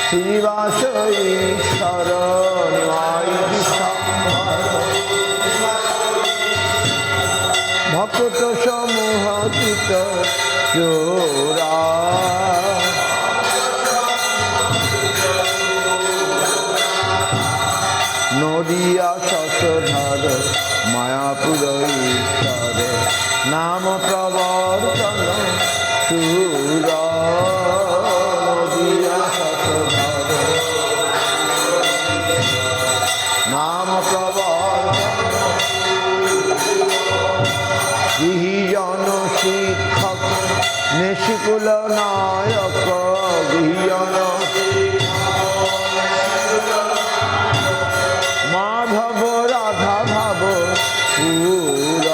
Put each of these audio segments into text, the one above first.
শ্রীনিবাস ঈশ্বর নিমাই ভক্ত সমূহ চিত চোরা নদিয়া শশধর মায়াপুর ঈশ্বর নাম প্রবর্তন সুর নদিয়া শশধর নাম প্রবর্তন গৃহীজন শিক্ষক নিষ্কুল নায়ক গৃহীজন মাধব রাধা ভাব পুর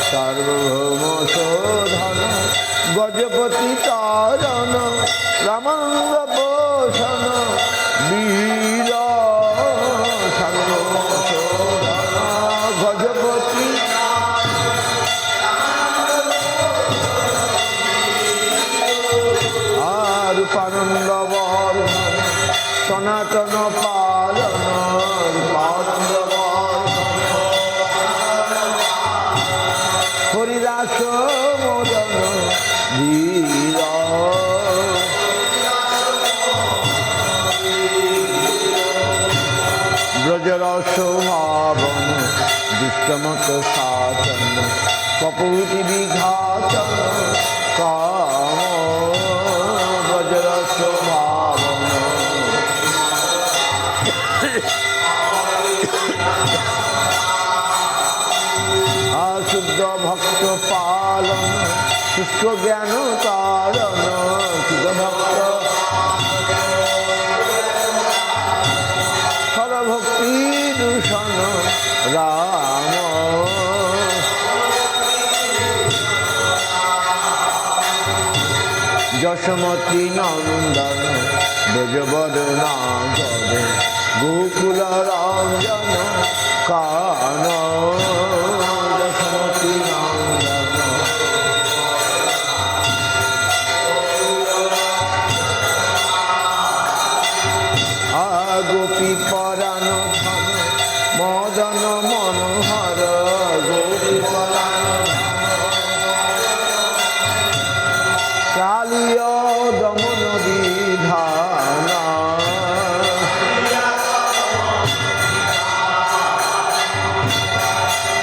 সার্বভৌম শোধন গজপতি তারণ রামাঙ্গ পোষণ বীর সার্বভৌম শোধন গজপতি রূপানন্দ বর্ধন সনাতন পালন রূপানন্দ হরিদাস মোদন ধীর ব্রজরস ভাবন দুষ্টমত শাসন কপূতি বিঘাতন কাম ব্রজরস ভাবন শুদ্ধ ভক্ত পালন শুষ্ক জ্ঞান কারণ শুদ্ধ ভক্ত সর্বভক্তি দূষণ রাম যশমতী নন্দন ব্রজবদনা গদ গোকুল রঞ্জন কান যশমতী নন্দন গোপী পরাণ ধন মদন মনোহর গোপী পরাণ কালিয় দমন বিধান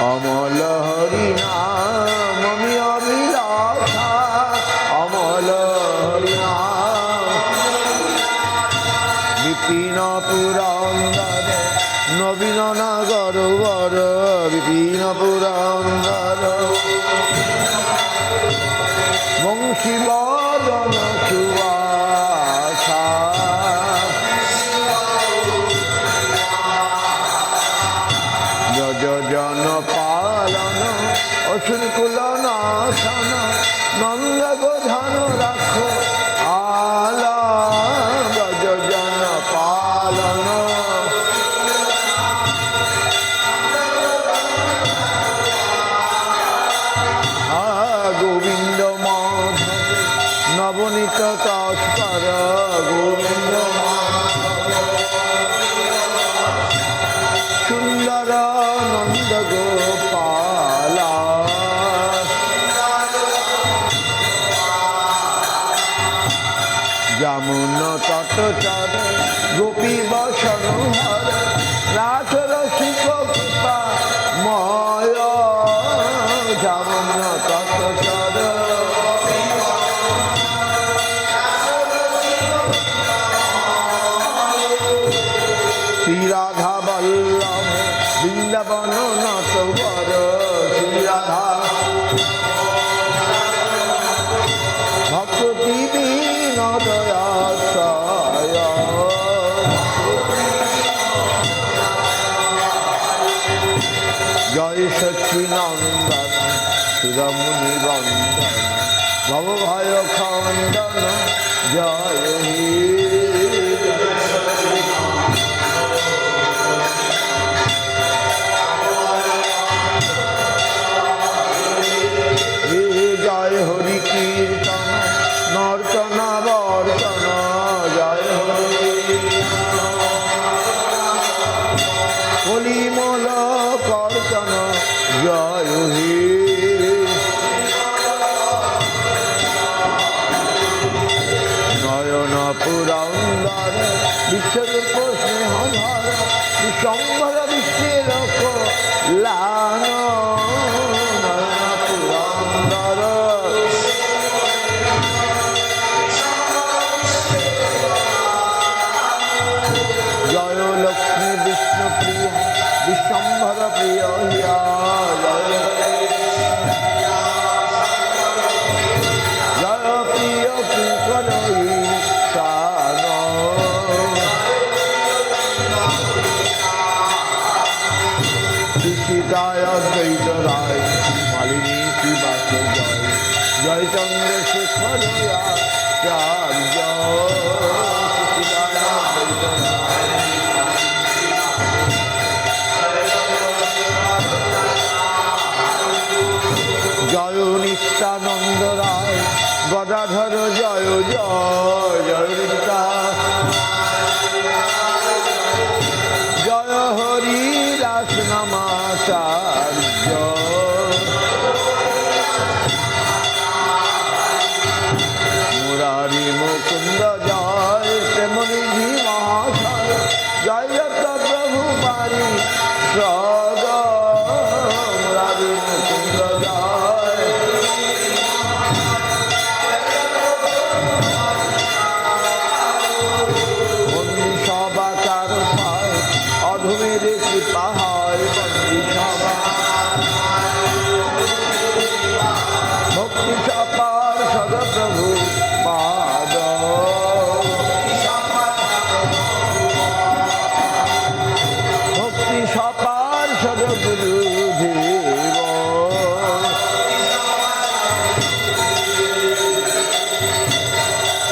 অমল হরি নাম অবিলাসা অমল হরি নাম বিপিন পুরন্দর নবীন নাগর বর বিপিন পুরন্দর বংশী বদন সুবাসা ব্রজজন পালন অসুরকুল নাশন নন্দ গোধন রাখো আলা ব্রজজন পালন সুন্দর নন্দ গোপালা যমুন তটচর গোপী বসন হর রাস রসিক কৃপা ময় যমুন তটচর শ্রী রাধা বল্লভ বৃন্দাবন নটবর শ্রী রাধা ভক্তি বিনোদয়াশয় জয় সচ্চিনন্দন সুরমুনি বন্দন ভবভয় খণ্ডন জয় হে জয় হরি কীর্তন নর্তন বর্তন জয় হরি কলিমল কর্তন জয় হে নয়ন পুরন্দর বিশ্বরূপ স্নেহধর বিশ্বম্ভর বিশ্বের লান জয় লক্ষ্মী বিষ্ণু প্রিয় বিশ্বম্ভর প্রিয় হিয়া জয় প্রিয় কিঙ্কর ঈশান সীতায় দ্বৈত রায় মালিনী শিবাস জয় জয় চন্দ্রশেখর আচার্য জয় নিত্যানন্দ রায় গদাধর জয় জয় জয় নিত্যা জয় হরি দাস নামাচার্য মুরারি মুকুন্দ জয় প্রেমনিধি মহাশয় জয় যত প্রভু পারি সদ মুরারি মুকুন্দ জয় বন্দি সবাকার পায় অধমের কৃপা হয় বন্দি সভা ভক্তি সপার সদপ্রভু পাদ ভক্তি সপার সদগুরু দেব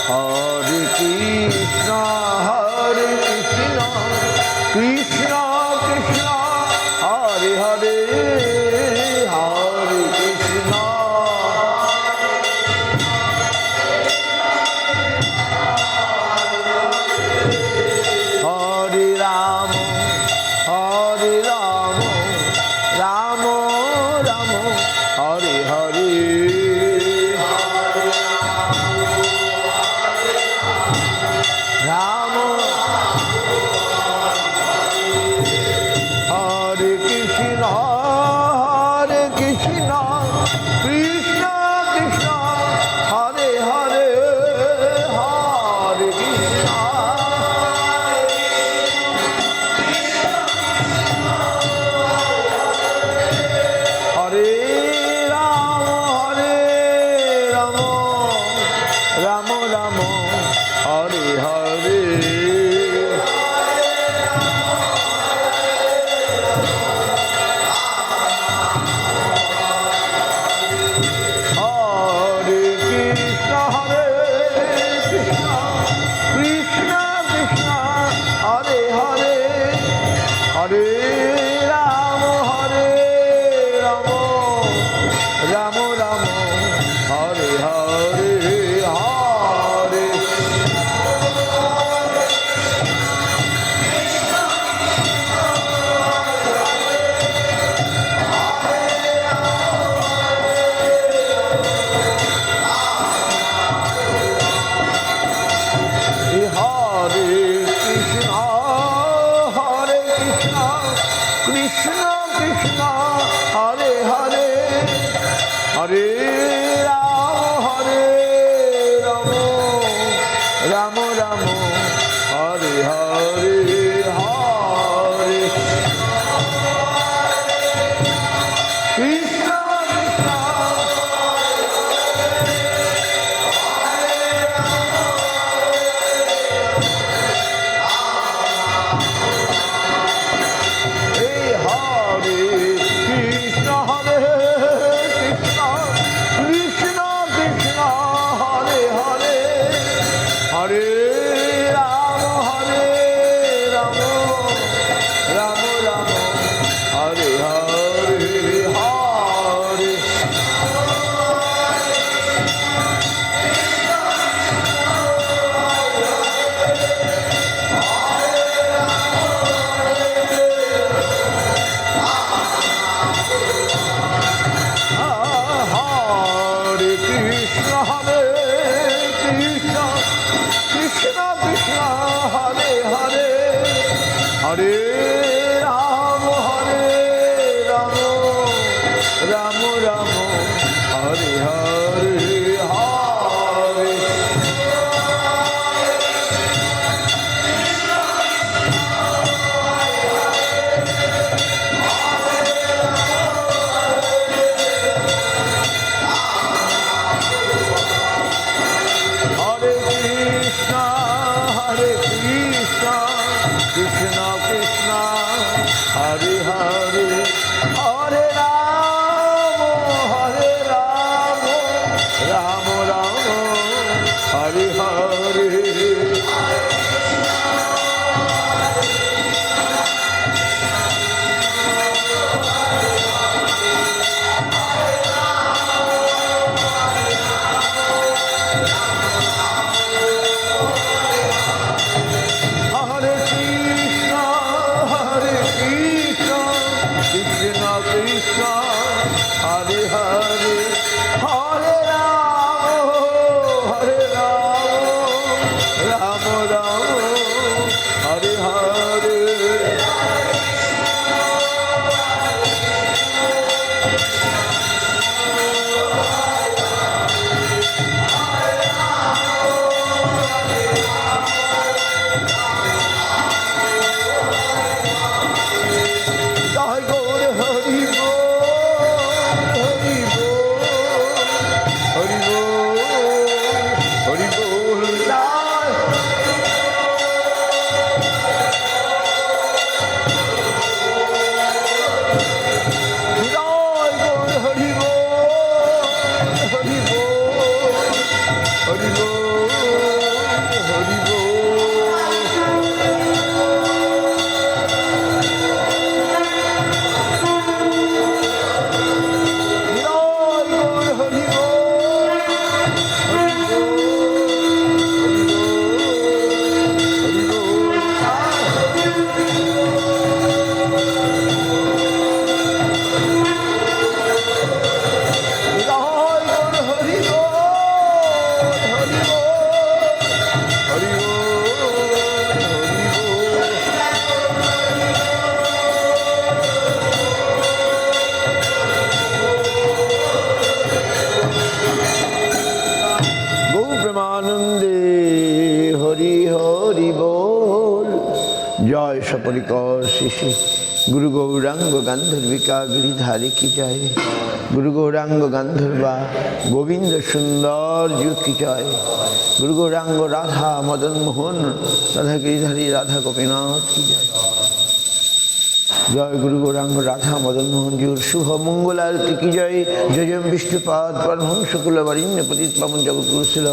হরে কৃষ্ণ কৃষ্ণ কৃষ্ণ হরে হরে হরে কৃষ্ণ হরে রাম রাম রাম হরে হরে রাম হরে কৃষ্ণ কৃষ্ণ কৃষ্ণ হরে হরে হরে কৃষ্ণ হরে Ram Ram Ram Hare Hare Hare Krishna Krishna Krishna Hare Hare Hare Ram Ram Ram Hare Hare Hare Krishna Krishna Hare Hare Hare Ram Ram Ram Hare Hare Hare Krishna Krishna Hare Rama Rama Rama Hare Hare Hare Hare Krishna Hare Krishna Krishna Krishna Hare Hare Hare Rama Rama Rama Hare Hare Hare Krishna Krishna Hare Hare Hare Rama Rama Rama Hare Hare Hare Hare Hare Rama Rama Hare Hare Jai Gaur Hari जय सपरिकर शिशि गुरु गौरांग गांधर्विका गिरिधारी की जय गुरु गौरांग गांधर्वा गोविंद सुंदर जू की जय गुरु गौरांग राधा मदन मोहन राधा गिरिधारी राधा गोपीनाथ की जय जय गुरु गौरांग राधा मदन मोहन जी शुभ मंगल आरती की जय जय जय विष्णुपाद परमहंस कुलवरिण्य पतित पावन जगतगुरु शिल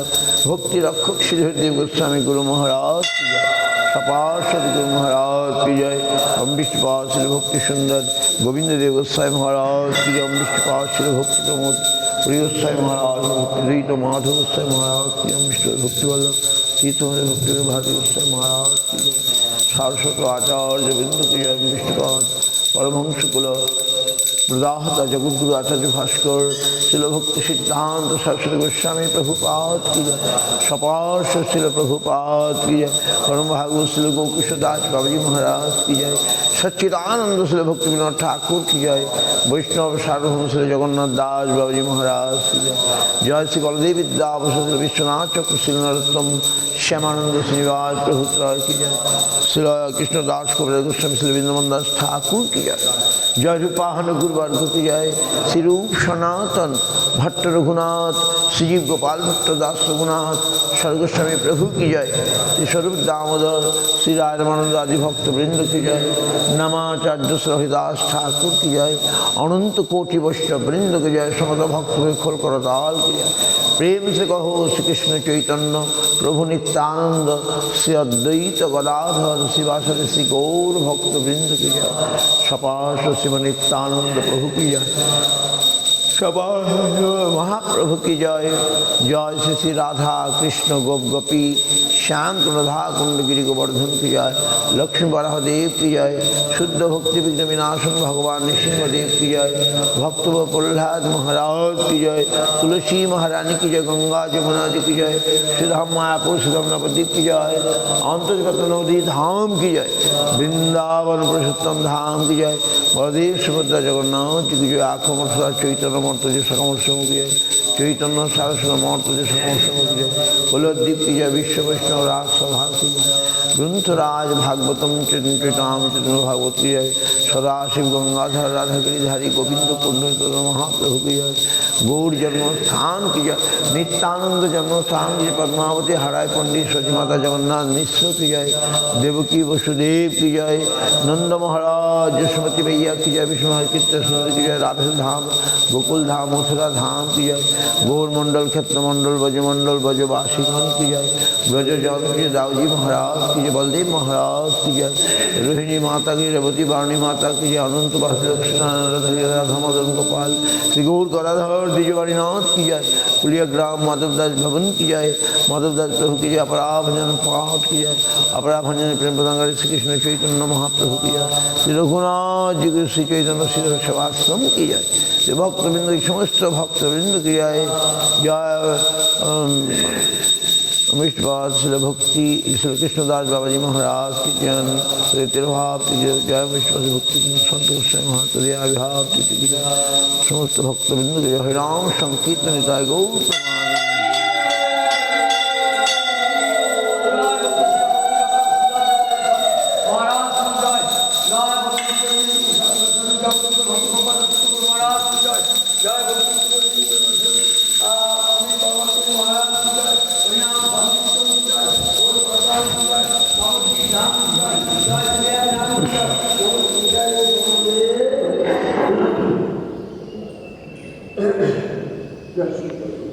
भक्ति रक्षक श्री हरिदेव गोस्वामी गुरु महाराज की जय सपार्षद गुरु महाराज की जय ओम विष्णुपाद श्री भक्ति सुंदर गोविंद देव गोस्वामी महाराज की जय ओम विष्णुपाद श्री भक्ति प्रमोद प्रिय गोस्वामी महाराज भक्ति माधव गोस्वामी महाराज की ओम विष्णु भक्ति वल्लभ तीर्थहरे भक्ति भारती गोस्वामी महाराज की जय सारस्वत आचार्य बिंदु की जय विष्णुपाद परमहंस कुल প্রদাহত জগদ্গুরু আচার্য ভাস্কর শিল ভক্তি সিদ্ধান্ত সরস্বতী গোস্বামী প্রভুপাদ কি জয়, সপার্শ্ব শিল প্রভুপাদ কি জয়, পরম ভাগবত শিল গৌকিশোর দাস বাবাজি মহারাজ কি জয়, সচ্চিদানন্দ শিল ভক্তি বিনোদ ঠাকুর কি জয়, বৈষ্ণব সার্বভৌম শিল জগন্নাথ দাস বাবাজি মহারাজ কি জয়, জয় শ্রী বলদেব বিদ্যাভূষণ শিল বিশ্বনাথ চক্র শিল নরোত্তম শ্যামানন্দ শ্রীনিবাস প্রভুত্রয় কি জয়, শিল কৃষ্ণ দাস কবিরাজ গোস্বামী শিল বৃন্দাবন দাস ঠাকুর কি জয়, জয় রূপাহন গুরুবর্গ কি জয়, শ্রীরূপ সনাতন ভট্ট রঘুনাথ শ্রীজীব গোপাল ভট্ট দাস রঘুনাথ স্বর্গস্বামী প্রভু কি জয়, শ্রী স্বরূপ দামোদর শ্রী রায়রামানন্দ আদি ভক্তবৃন্দ কি জয়, নামাচার্য শ্রী হরিদাস ঠাকুর কি জয়, অনন্ত কোটি বৈষ্ণব বৃন্দ কি জয়, সমত ভক্ত খোল করতাল কি জয়, প্রেম সে কহো শ্রীকৃষ্ণ চৈতন্য প্রভু নিত্যানন্দ শ্রী অদ্বৈত গদাধর শিবাসাদি শ্রী গৌর ভক্তবৃন্দ কি জয়, সপাশ শিব নিত্যানন্দ প্রভু কি জয়, সপাশ মহাপ্রভু কি জয়, জয় শ্রী শ্রী রাধা কৃষ্ণ গোপ গোপী শ্যাম রাধা কুণ্ডগিরি গোবর্ধন কি জয়, লক্ষ্মী বরাহদেব কি জয়, শুদ্ধ ভক্তি বিঘ্ন বিনাশন ভগবান নৃসিংহদেব কি জয়, ভক্ত প্রহ্লাদ মহারাজ কি জয়, তুলসী মহারানী কি জয়, গঙ্গা যমুনা जी की जय, श्रीधाम मायापुर श्रीधाम नवद्वीप की जय, अंतर्गत नवदी धाम की जय, वृंदावन पुरुषोत्तम धाम की जय, बलदेव सुभद्रा जगन्नाथ जी की जय, आँखों मथुरा चैतन्य मर्त जी सकमोत्सव की जय, चैतन्य सारस्वत मर्त जी सकमोत्सव की जय, बलद्वीप की जय, विश्व वैष्णव राज सभा की जय, ग्रंथराज भागवतम चैतन्यम चैतन्य भागवत की जय, सदाशिव गंगाधर राधागिरिधारी गोविंद पुण्य महाप्रभु की जय, गौर जन्मस्थान की जय, नित्यानंद जन्मस्थान की जय, पद्मावती हराय पंडित सची माता जगन्नाथ मिश्र की जय, देवकी वसुदेव की जय, नंद महाराज यशोमती भैया की जय, विष्णु कृष्ण की जय, राधे धाम गोकुल धाम मथुरा धाम की जय, गौर मंडल क्षेत्र मंडल ब्रजमंडल ब्रजवासीगण की जय, ब्रज जन की दाऊजी महाराज की जय, बलदेव महाराज की जय, रोहिणी माता की रेवती वाणी माता की जय, अनंत वासुदेव कृष्ण राधा मदन गोपाल श्री गौर गदाधर द्विजवाणीनाथ की जय, कुलिया ग्राम माधवदास भवन की जय, माधवदास प्रभु की जय, अपराभंजन पाठ की जय, अपराभंजन प्रेम प्रदान श्री कृष्ण चैतन्य महाप्रभु की जय, श्री रघुनाथ जी की श्री चैतन्य श्री सेवाश्रम की जय, श्री भक्तवृंद की समस्त भक्तवृंद की जय, जय विष्णुपाद श्री भक्ति श्री कृष्णदास बाबाजी महाराज की जय, श्री तिरुभाव की जय, जय विष्णु भक्ति संत गोस्वामी महातरिया विभाव की जय, समस्त भक्तवृंद की जय, हरिनाम संकीर्तन निताय गौर Yes.